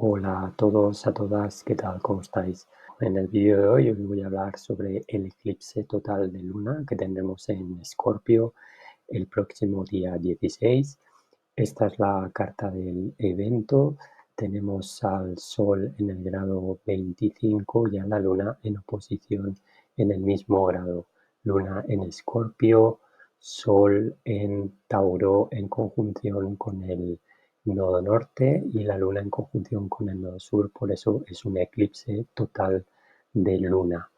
Hola a todos, a todas, ¿qué tal? ¿Cómo estáis? En el vídeo de hoy os voy a hablar sobre el eclipse total de luna que tendremos en Escorpio el próximo día 16. Esta es la carta del evento. Tenemos al Sol en el grado 25 y a la Luna en oposición en el mismo grado. Luna en Escorpio, Sol en Tauro en conjunción con el nodo norte y la Luna en conjunción con el nodo sur. Por eso es un eclipse total de Luna.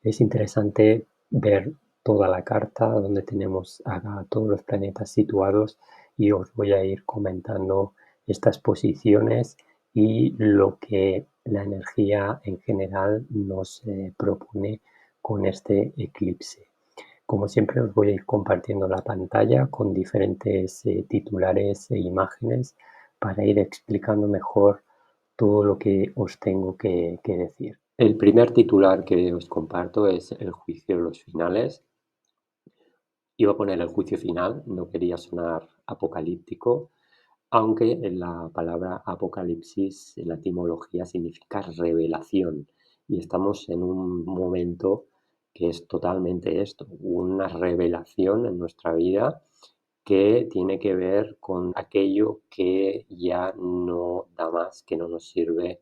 Es interesante ver toda la carta donde tenemos a todos los planetas situados y os voy a ir comentando estas posiciones y lo que la energía en general nos propone con este eclipse. Como siempre os voy a ir compartiendo la pantalla con diferentes titulares e imágenes para ir explicando mejor todo lo que os tengo que decir. El primer titular que os comparto es el juicio de los finales. Iba a poner el juicio final, no quería sonar apocalíptico, aunque la palabra apocalipsis en la etimología significa revelación y estamos en un momento que es totalmente esto, una revelación en nuestra vida que tiene que ver con aquello que ya no da más, que no nos sirve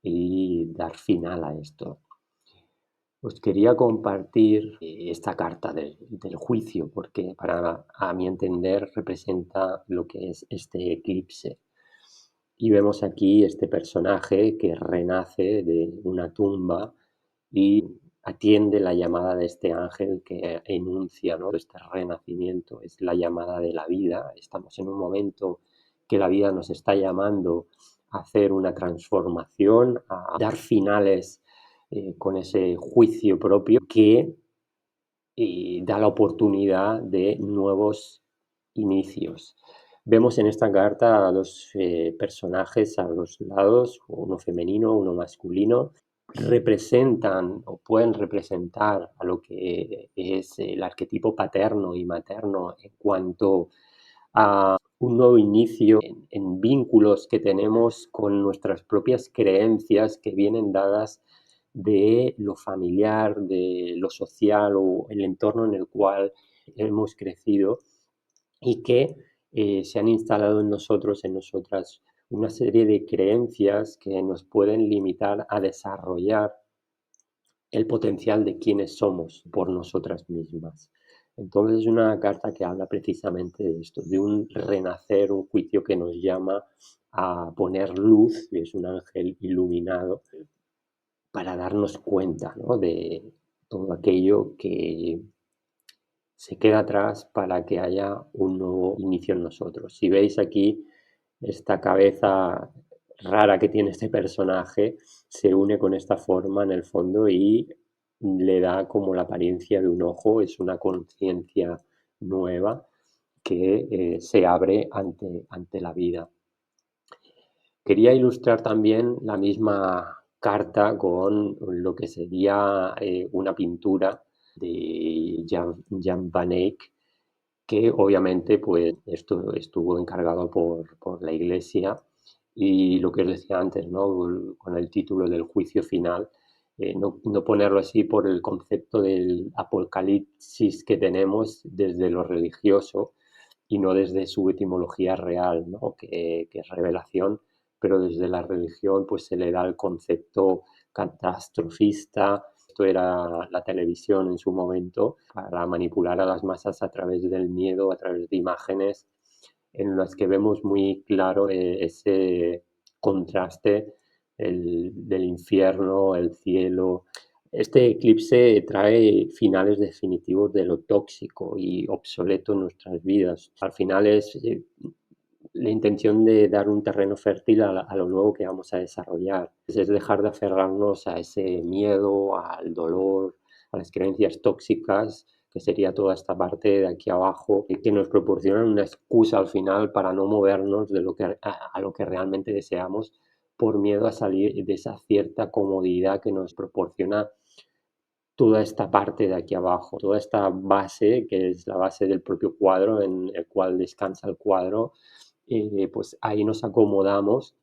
y dar final a esto. Os quería compartir esta carta del juicio porque a mi entender representa lo que es este eclipse. Y vemos aquí este personaje que renace de una tumba y atiende la llamada de este ángel que enuncia, ¿no?, este renacimiento. Es la llamada de la vida. Estamos en un momento que la vida nos está llamando a hacer una transformación, a dar finales con ese juicio propio que da la oportunidad de nuevos inicios. Vemos en esta carta a dos personajes a los lados, uno femenino, uno masculino, representan o pueden representar a lo que es el arquetipo paterno y materno en cuanto a un nuevo inicio en vínculos que tenemos con nuestras propias creencias que vienen dadas de lo familiar, de lo social o el entorno en el cual hemos crecido y que se han instalado en nosotros, en nosotras, una serie de creencias que nos pueden limitar a desarrollar el potencial de quienes somos por nosotras mismas. Entonces es una carta que habla precisamente de esto, de un renacer, un juicio que nos llama a poner luz, y es un ángel iluminado, para darnos cuenta, ¿no?, de todo aquello que se queda atrás para que haya un nuevo inicio en nosotros. Si veis aquí esta cabeza rara que tiene este personaje, se une con esta forma en el fondo y le da como la apariencia de un ojo, es una conciencia nueva que se abre ante la vida. Quería ilustrar también la misma carta con lo que sería una pintura de Jan van Eyck, que obviamente pues esto estuvo encargado por la Iglesia y lo que os decía antes, ¿no?, con el título del juicio final, no ponerlo así por el concepto del apocalipsis que tenemos desde lo religioso y no desde su etimología real, ¿no?, que es revelación, pero desde la religión pues se le da el concepto catastrofista. Esto era la televisión en su momento para manipular a las masas a través del miedo, a través de imágenes en las que vemos muy claro ese contraste del infierno, el cielo. Este eclipse trae finales definitivos de lo tóxico y obsoleto en nuestras vidas. Al final es la intención de dar un terreno fértil a lo nuevo que vamos a desarrollar. Es dejar de aferrarnos a ese miedo, al dolor, a las creencias tóxicas, que sería toda esta parte de aquí abajo, que nos proporcionan una excusa al final para no movernos de lo que, a lo que realmente deseamos, por miedo a salir de esa cierta comodidad que nos proporciona toda esta parte de aquí abajo, toda esta base, que es la base del propio cuadro en el cual descansa el cuadro, pues ahí nos acomodamos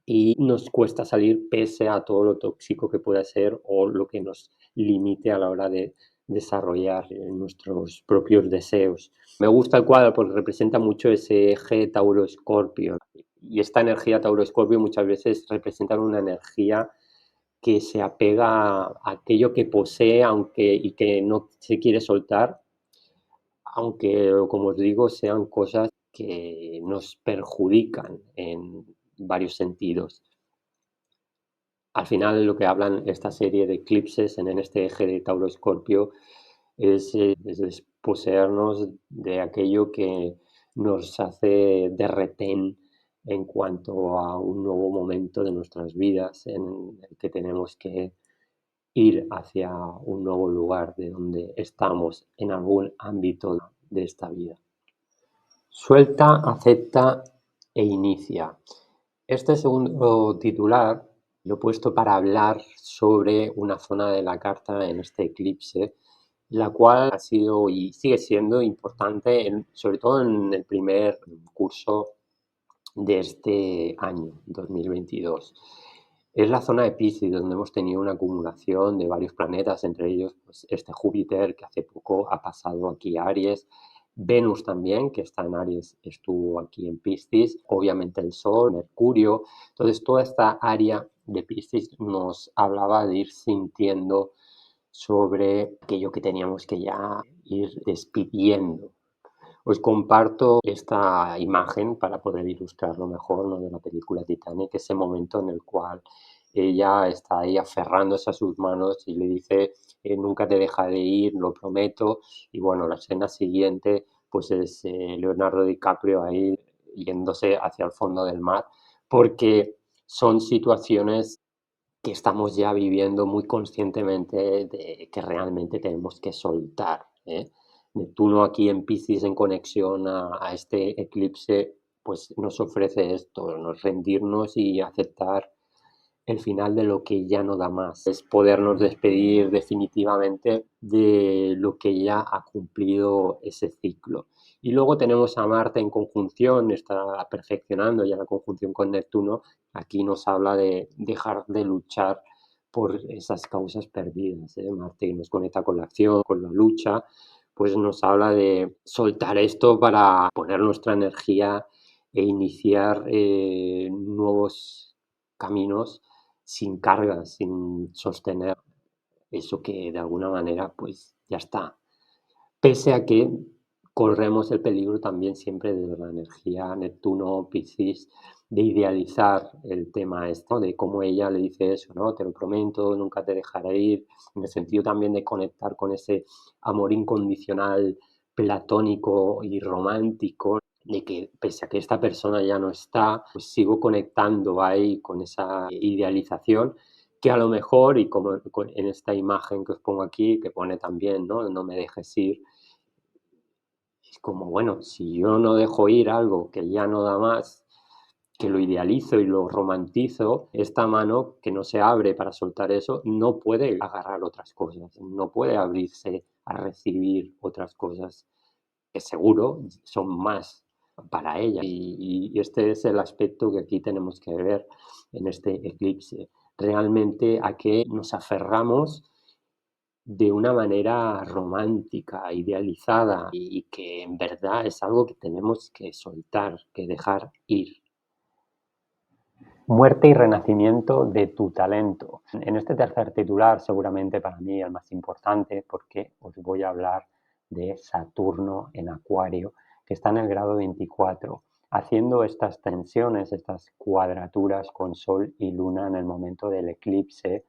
y nos cuesta salir pese a todo lo tóxico que pueda ser o lo que nos limite a la hora de desarrollar nuestros propios deseos. Me gusta el cuadro porque representa mucho ese eje Tauro-Escorpio y esta energía Tauro-Escorpio muchas veces representa una energía que se apega a aquello que posee aunque, y que no se quiere soltar, aunque, como os digo, sean cosas que nos perjudican en varios sentidos. Al final, lo que hablan esta serie de eclipses en este eje de Tauro-Escorpio es desposeernos de aquello que nos hace de retén en cuanto a un nuevo momento de nuestras vidas en el que tenemos que ir hacia un nuevo lugar de donde estamos en algún ámbito de esta vida. Suelta, acepta e inicia. Este segundo titular lo he puesto para hablar sobre una zona de la carta en este eclipse, la cual ha sido y sigue siendo importante, sobre todo en el primer curso de este año 2022. Es la zona de Piscis, donde hemos tenido una acumulación de varios planetas, entre ellos pues, este Júpiter, que hace poco ha pasado aquí a Aries, Venus también, que está en Aries, estuvo aquí en Piscis, obviamente el Sol, Mercurio. Entonces, toda esta área de Piscis nos hablaba de ir sintiendo sobre aquello que teníamos que ya ir despidiendo. Os comparto esta imagen para poder ilustrarlo mejor, ¿no? De la película Titanic, ese momento en el cual ella está ahí aferrándose a sus manos y le dice, nunca te dejaré ir, lo prometo. Y bueno, la escena siguiente pues es Leonardo DiCaprio ahí yéndose hacia el fondo del mar, porque son situaciones que estamos ya viviendo muy conscientemente de que realmente tenemos que soltar, ¿eh? Neptuno aquí en Piscis en conexión a este eclipse, pues nos ofrece esto, nos rendirnos y aceptar el final de lo que ya no da más. Es podernos despedir definitivamente de lo que ya ha cumplido ese ciclo. Y luego tenemos a Marte en conjunción, está perfeccionando ya la conjunción con Neptuno. Aquí nos habla de dejar de luchar por esas causas perdidas, ¿eh? Marte nos conecta con la acción, con la lucha, pues nos habla de soltar esto para poner nuestra energía e iniciar nuevos caminos sin cargas, sin sostener eso que de alguna manera pues ya está. Pese a que corremos el peligro también siempre de la energía Neptuno, Piscis, de idealizar el tema esto, de cómo ella le dice eso, ¿no? Te lo prometo, nunca te dejaré ir, en el sentido también de conectar con ese amor incondicional, platónico y romántico, de que pese a que esta persona ya no está, pues sigo conectando ahí con esa idealización que a lo mejor, y como en esta imagen que os pongo aquí, que pone también, ¿no? No me dejes ir, es como, bueno, si yo no dejo ir algo que ya no da más, que lo idealizo y lo romantizo, esta mano que no se abre para soltar eso, no puede agarrar otras cosas, no puede abrirse a recibir otras cosas que seguro son más para ella. Y este es el aspecto que aquí tenemos que ver en este eclipse. Realmente a qué nos aferramos de una manera romántica, idealizada y que en verdad es algo que tenemos que soltar, que dejar ir. Muerte y renacimiento de tu talento. En este tercer titular, seguramente para mí el más importante, porque os voy a hablar de Saturno en Acuario, que está en el grado 24, haciendo estas tensiones, estas cuadraturas con Sol y Luna en el momento del eclipse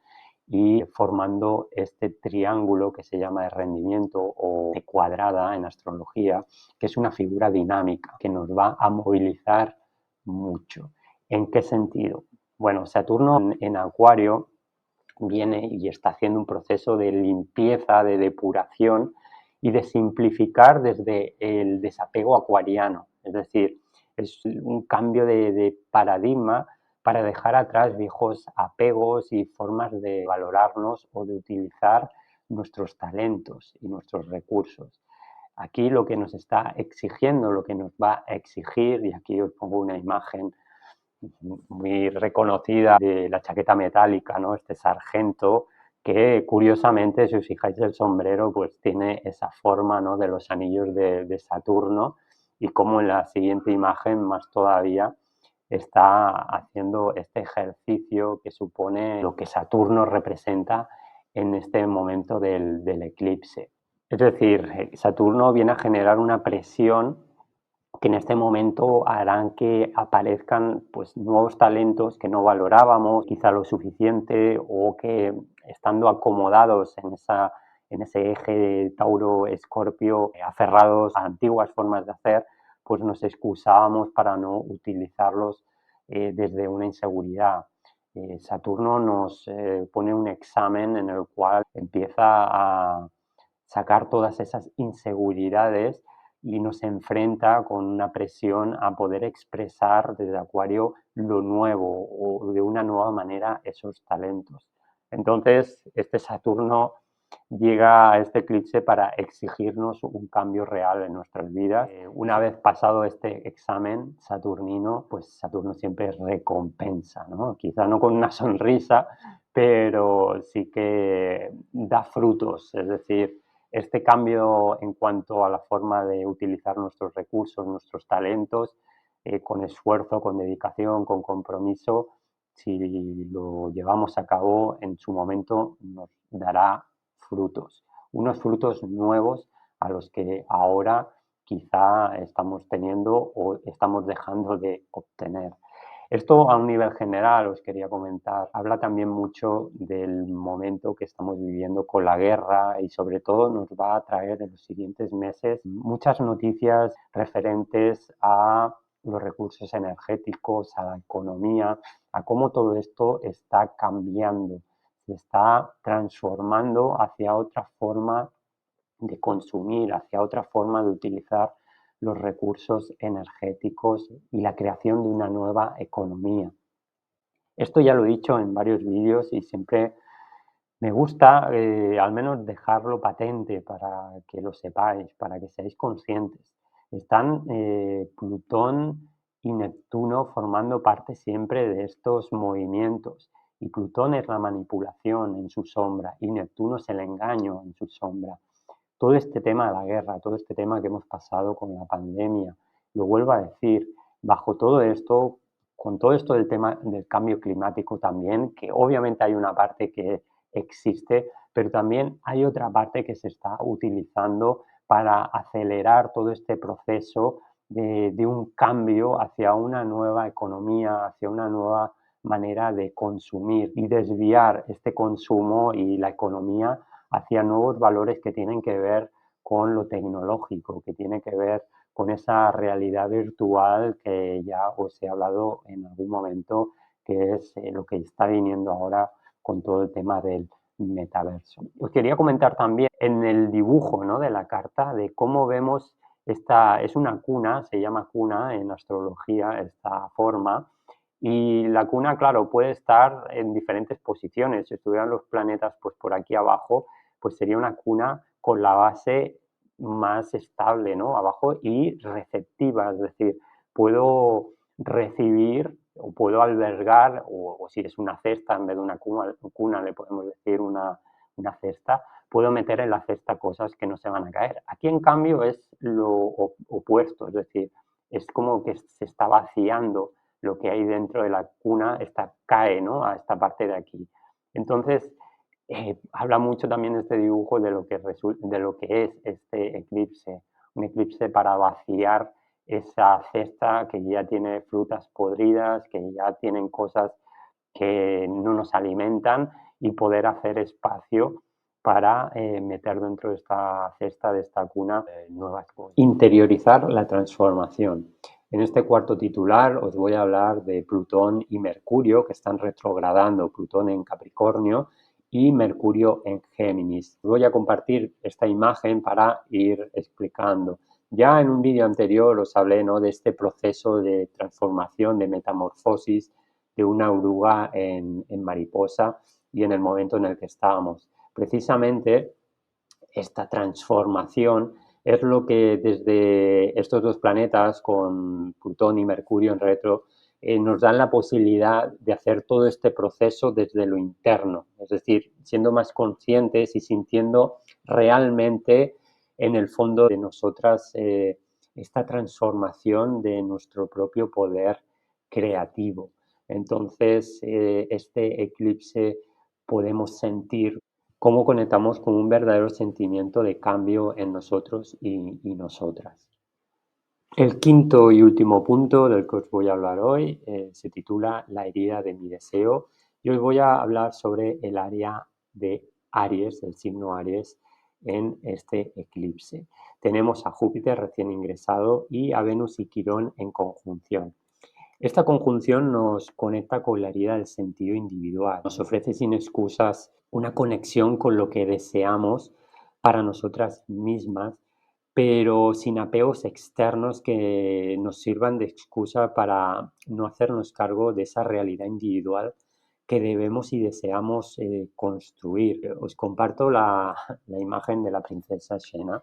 y formando este triángulo que se llama de rendimiento o de cuadrada en astrología, que es una figura dinámica que nos va a movilizar mucho. ¿En qué sentido? Bueno, Saturno en Acuario viene y está haciendo un proceso de limpieza, de depuración y de simplificar desde el desapego acuariano. Es decir, es un cambio de paradigma para dejar atrás viejos apegos y formas de valorarnos o de utilizar nuestros talentos y nuestros recursos. Aquí lo que nos está exigiendo, lo que nos va a exigir, y aquí os pongo una imagen muy reconocida de la chaqueta metálica, ¿no? Este sargento que curiosamente, si os fijáis el sombrero, pues tiene esa forma, ¿no? De los anillos de Saturno, y como en la siguiente imagen más todavía está haciendo este ejercicio que supone lo que Saturno representa en este momento del eclipse. Es decir, Saturno viene a generar una presión que en este momento harán que aparezcan pues, nuevos talentos que no valorábamos quizá lo suficiente, o que estando acomodados en ese eje de Tauro-Escorpio, aferrados a antiguas formas de hacer, pues nos excusábamos para no utilizarlos desde una inseguridad. Saturno nos pone un examen en el cual empieza a sacar todas esas inseguridades y nos enfrenta con una presión a poder expresar desde Acuario lo nuevo o de una nueva manera esos talentos. Entonces, este Saturno llega a este eclipse para exigirnos un cambio real en nuestras vidas. Una vez pasado este examen saturnino, pues Saturno siempre recompensa, ¿no? Quizá no con una sonrisa, pero sí que da frutos, es decir, este cambio en cuanto a la forma de utilizar nuestros recursos, nuestros talentos, con esfuerzo, con dedicación, con compromiso, si lo llevamos a cabo en su momento, nos dará frutos, unos frutos nuevos a los que ahora quizá estamos teniendo o estamos dejando de obtener. Esto a un nivel general os quería comentar. Habla también mucho del momento que estamos viviendo con la guerra, y sobre todo nos va a traer en los siguientes meses muchas noticias referentes a los recursos energéticos, a la economía, a cómo todo esto está cambiando, se está transformando hacia otra forma de consumir, hacia otra forma de utilizar los recursos energéticos y la creación de una nueva economía. Esto ya lo he dicho en varios vídeos y siempre me gusta al menos dejarlo patente para que lo sepáis, para que seáis conscientes. Están Plutón y Neptuno formando parte siempre de estos movimientos, y Plutón es la manipulación en su sombra y Neptuno es el engaño en su sombra. Todo este tema de la guerra, todo este tema que hemos pasado con la pandemia, lo vuelvo a decir, bajo todo esto, con todo esto del tema del cambio climático también, que obviamente hay una parte que existe, pero también hay otra parte que se está utilizando para acelerar todo este proceso de un cambio hacia una nueva economía, hacia una nueva manera de consumir y desviar este consumo y la economía hacia nuevos valores que tienen que ver con lo tecnológico, que tiene que ver con esa realidad virtual que ya os he hablado en algún momento, que es lo que está viniendo ahora con todo el tema del metaverso. Os quería comentar también en el dibujo, ¿no?, de la carta, de cómo vemos esta, es una cuna, se llama cuna en astrología, esta forma, y la cuna, claro, puede estar en diferentes posiciones. Si estuvieran los planetas pues por aquí abajo, pues sería una cuna con la base más estable, ¿no?, abajo, y receptiva, es decir, puedo recibir o puedo albergar, o si es una cesta en vez de una cuna le podemos decir una cesta, puedo meter en la cesta cosas que no se van a caer. Aquí, en cambio, es lo opuesto, es decir, es como que se está vaciando lo que hay dentro de la cuna, cae, ¿no?, a esta parte de aquí. Entonces, habla mucho también este dibujo de lo que es este eclipse, un eclipse para vaciar esa cesta que ya tiene frutas podridas, que ya tienen cosas que no nos alimentan, y poder hacer espacio para meter dentro de esta cesta, de esta cuna, nuevas cosas. Interiorizar la transformación. En este cuarto titular os voy a hablar de Plutón y Mercurio, que están retrogradando, Plutón en Capricornio y Mercurio en Géminis. Voy a compartir esta imagen para ir explicando. Ya en un vídeo anterior os hablé, ¿no?, de este proceso de transformación, de metamorfosis de una oruga en mariposa, y en el momento en el que estábamos. Precisamente esta transformación es lo que desde estos dos planetas, con Plutón y Mercurio en retro, nos dan la posibilidad de hacer todo este proceso desde lo interno, es decir, siendo más conscientes y sintiendo realmente en el fondo de nosotras esta transformación de nuestro propio poder creativo. Entonces, este eclipse podemos sentir cómo conectamos con un verdadero sentimiento de cambio en nosotros y nosotras. El quinto y último punto del que os voy a hablar hoy se titula La herida de mi deseo y os voy a hablar sobre el área de Aries, el signo Aries, en este eclipse. Tenemos a Júpiter recién ingresado y a Venus y Quirón en conjunción. Esta conjunción nos conecta con la herida del sentido individual, nos ofrece sin excusas una conexión con lo que deseamos para nosotras mismas, pero sin apegos externos que nos sirvan de excusa para no hacernos cargo de esa realidad individual que debemos y deseamos construir. Os comparto la imagen de la princesa Xena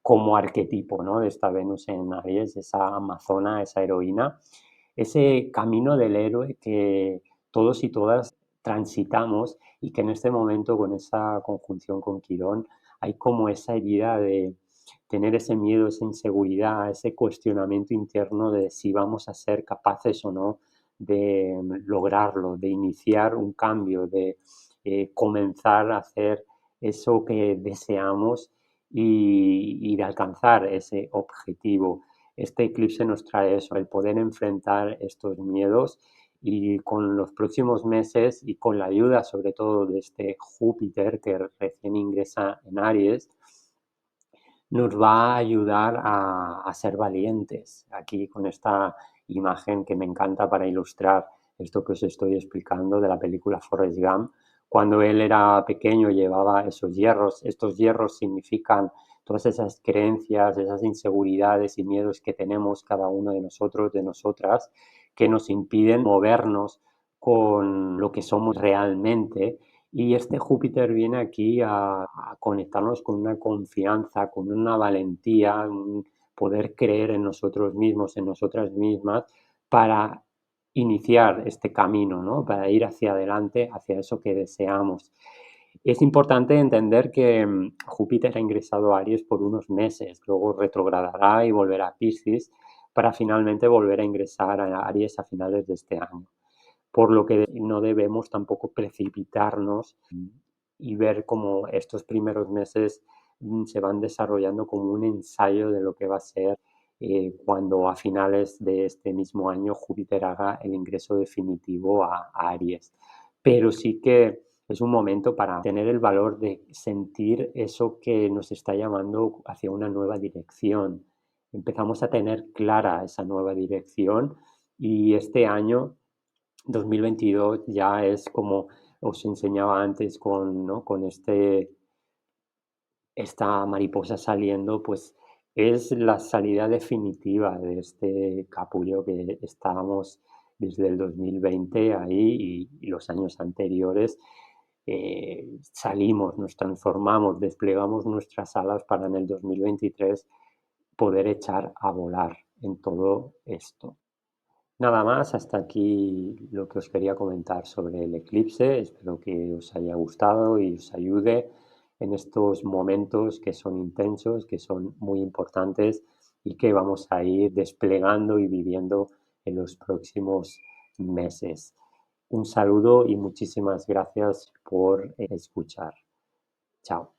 como arquetipo, ¿no?, de esta Venus en Aries, esa amazona, esa heroína, ese camino del héroe que todos y todas transitamos y que en este momento con esa conjunción con Quirón hay como esa herida de tener ese miedo, esa inseguridad, ese cuestionamiento interno de si vamos a ser capaces o no de lograrlo, de iniciar un cambio, de comenzar a hacer eso que deseamos y de alcanzar ese objetivo. Este eclipse nos trae eso, el poder enfrentar estos miedos y con los próximos meses y con la ayuda sobre todo de este Júpiter que recién ingresa en Aries, nos va a ayudar a ser valientes. Aquí con esta imagen que me encanta para ilustrar esto que os estoy explicando de la película Forrest Gump, cuando él era pequeño llevaba esos hierros. Estos hierros significan todas esas creencias, esas inseguridades y miedos que tenemos cada uno de nosotros, de nosotras, que nos impiden movernos con lo que somos realmente. Y este Júpiter viene aquí a conectarnos con una confianza, con una valentía, un poder creer en nosotros mismos, en nosotras mismas, para iniciar este camino, ¿no?, para ir hacia adelante, hacia eso que deseamos. Es importante entender que Júpiter ha ingresado a Aries por unos meses, luego retrogradará y volverá a Piscis para finalmente volver a ingresar a Aries a finales de este año, por lo que no debemos tampoco precipitarnos y ver cómo estos primeros meses se van desarrollando como un ensayo de lo que va a ser cuando a finales de este mismo año Júpiter haga el ingreso definitivo a Aries. Pero sí que es un momento para tener el valor de sentir eso que nos está llamando hacia una nueva dirección. Empezamos a tener clara esa nueva dirección y este año 2022 ya es como os enseñaba antes con, ¿no?, con esta mariposa saliendo, pues es la salida definitiva de este capullo que estábamos desde el 2020 ahí y los años anteriores. Salimos, nos transformamos, desplegamos nuestras alas para en el 2023 poder echar a volar en todo esto. Nada más, hasta aquí lo que os quería comentar sobre el eclipse. Espero que os haya gustado y os ayude en estos momentos que son intensos, que son muy importantes y que vamos a ir desplegando y viviendo en los próximos meses. Un saludo y muchísimas gracias por escuchar. Chao.